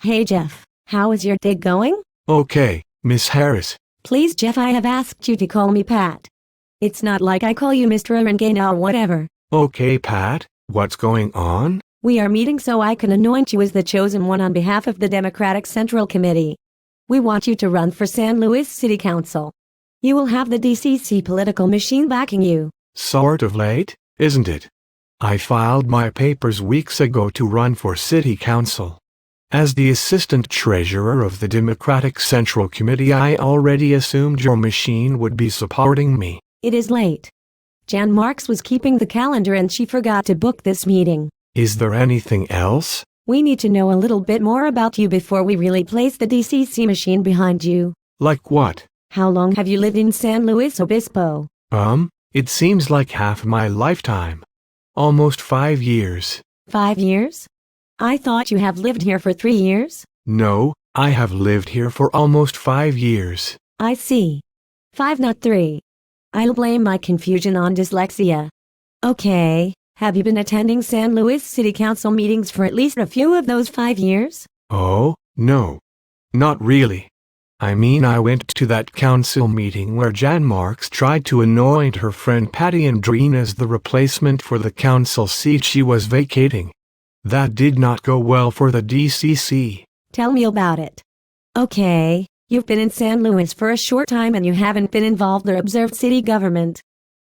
Hey Jeff, how is your day going? Okay, Miss Harris. Please Jeff, I have asked you to call me Pat. It's not like I call you Mr. Aranguena or whatever. Okay, Pat, what's going on? We are meeting so I can anoint you as the chosen one on behalf of the Democratic Central Committee. We want you to run for San Luis City Council. You will have the DCC political machine backing you. Sort of late, isn't it? I filed my papers weeks ago to run for City Council. As the Assistant Treasurer of the Democratic Central Committee, I already assumed your machine would be supporting me. It is late. Jan Marks was keeping the calendar and she forgot to book this meeting. Is there anything else? We need to know a little bit more about you before we really place the DCC machine behind you. Like what? How long have you lived in San Luis Obispo? It seems like half my lifetime. Almost 5 years. 5 years? I thought you have lived here for 3 years? No, I have lived here for almost 5 years. I see. 5 not 3. I'll blame my confusion on dyslexia. Okay, have you been attending San Luis City Council meetings for at least a few of those 5 years? Oh, no. Not really. I mean, I went to that council meeting where Jan Marks tried to anoint her friend Patty Andreen as the replacement for the council seat she was vacating. That did not go well for the DCC. Tell me about it. Okay, you've been in San Luis for a short time and you haven't been involved or observed city government.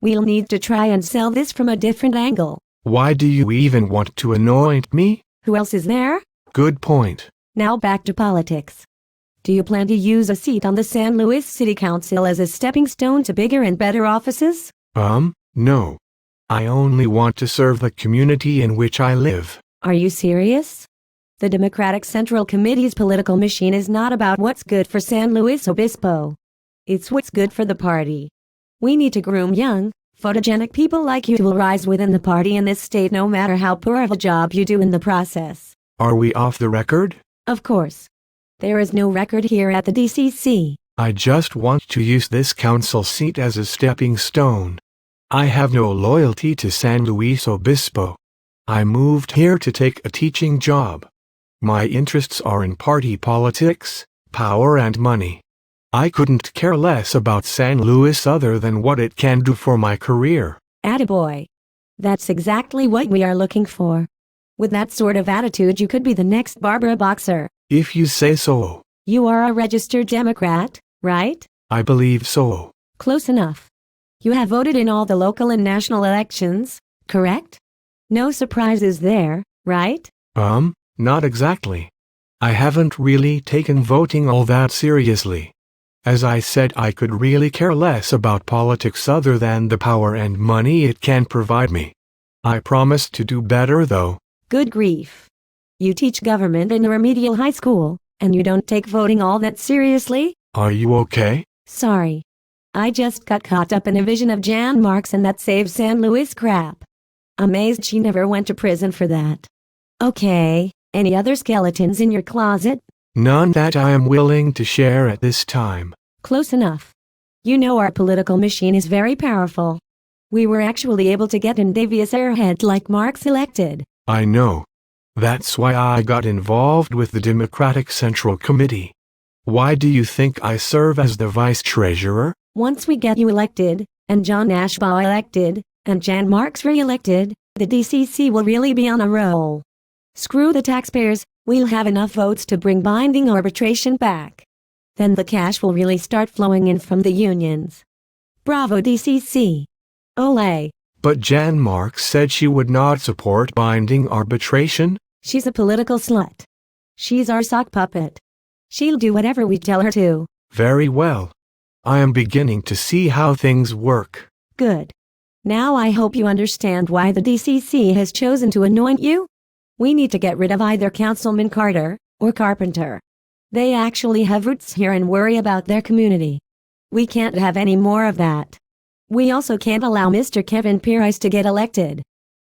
We'll need to try and sell this from a different angle. Why do you even want to anoint me? Who else is there? Good point. Now back to politics. Do you plan to use a seat on the San Luis City Council as a stepping stone to bigger and better offices? No. I only want to serve the community in which I live. Are you serious? The Democratic Central Committee's political machine is not about what's good for San Luis Obispo. It's what's good for the party. We need to groom young, photogenic people like you who will rise within the party in this state no matter how poor of a job you do in the process. Are we off the record? Of course. There is no record here at the DCC. I just want to use this council seat as a stepping stone. I have no loyalty to San Luis Obispo. I moved here to take a teaching job. My interests are in party politics, power and money. I couldn't care less about San Luis other than what it can do for my career. Attaboy. That's exactly what we are looking for. With that sort of attitude you could be the next Barbara Boxer. If you say so. You are a registered Democrat, right? I believe so. Close enough. You have voted in all the local and national elections, correct? No surprises there, right? Not exactly. I haven't really taken voting all that seriously. As I said, I could really care less about politics other than the power and money it can provide me. I promise to do better though. Good grief. You teach government in a remedial high school, and you don't take voting all that seriously? Are you okay? Sorry. I just got caught up in a vision of Jan Marks and that saved San Luis crap. Amazed she never went to prison for that. Okay, any other skeletons in your closet? None that I am willing to share at this time. Close enough. You know our political machine is very powerful. We were actually able to get in devious airheads like Marks elected. I know. That's why I got involved with the Democratic Central Committee. Why do you think I serve as the Vice Treasurer? Once we get you elected, and John Ashbaugh elected, and Jan Marks re-elected, the DCC will really be on a roll. Screw the taxpayers, we'll have enough votes to bring binding arbitration back. Then the cash will really start flowing in from the unions. Bravo DCC. Olé. But Jan Marks said she would not support binding arbitration. She's a political slut. She's our sock puppet. She'll do whatever we tell her to. Very well. I am beginning to see how things work. Good. Now I hope you understand why the DCC has chosen to anoint you. We need to get rid of either Councilman Carter or Carpenter. They actually have roots here and worry about their community. We can't have any more of that. We also can't allow Mr. Kevin Pierce to get elected.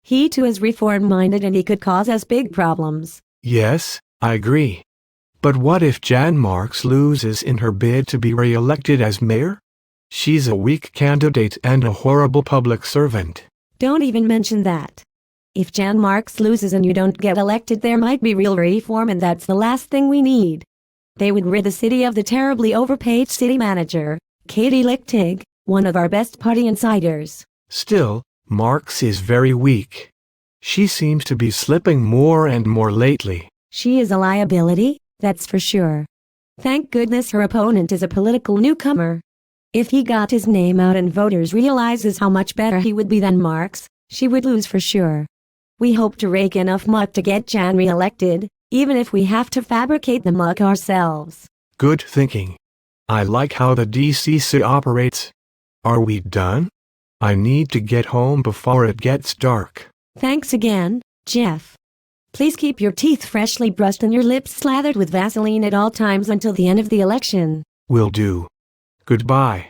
He too is reform-minded and he could cause us big problems. Yes, I agree. But what if Jan Marks loses in her bid to be re-elected as mayor? She's a weak candidate and a horrible public servant. Don't even mention that. If Jan Marks loses and you don't get elected, there might be real reform, and that's the last thing we need. They would rid the city of the terribly overpaid city manager, Katie Lichtig, one of our best party insiders. Still, Marks is very weak. She seems to be slipping more and more lately. She is a liability, that's for sure. Thank goodness her opponent is a political newcomer. If he got his name out and voters realizes how much better he would be than Marks, she would lose for sure. We hope to rake enough muck to get Jan re-elected, even if we have to fabricate the muck ourselves. Good thinking. I like how the DCC operates. Are we done? I need to get home before it gets dark. Thanks again, Jeff. Please keep your teeth freshly brushed and your lips slathered with Vaseline at all times until the end of the election. Will do. Goodbye.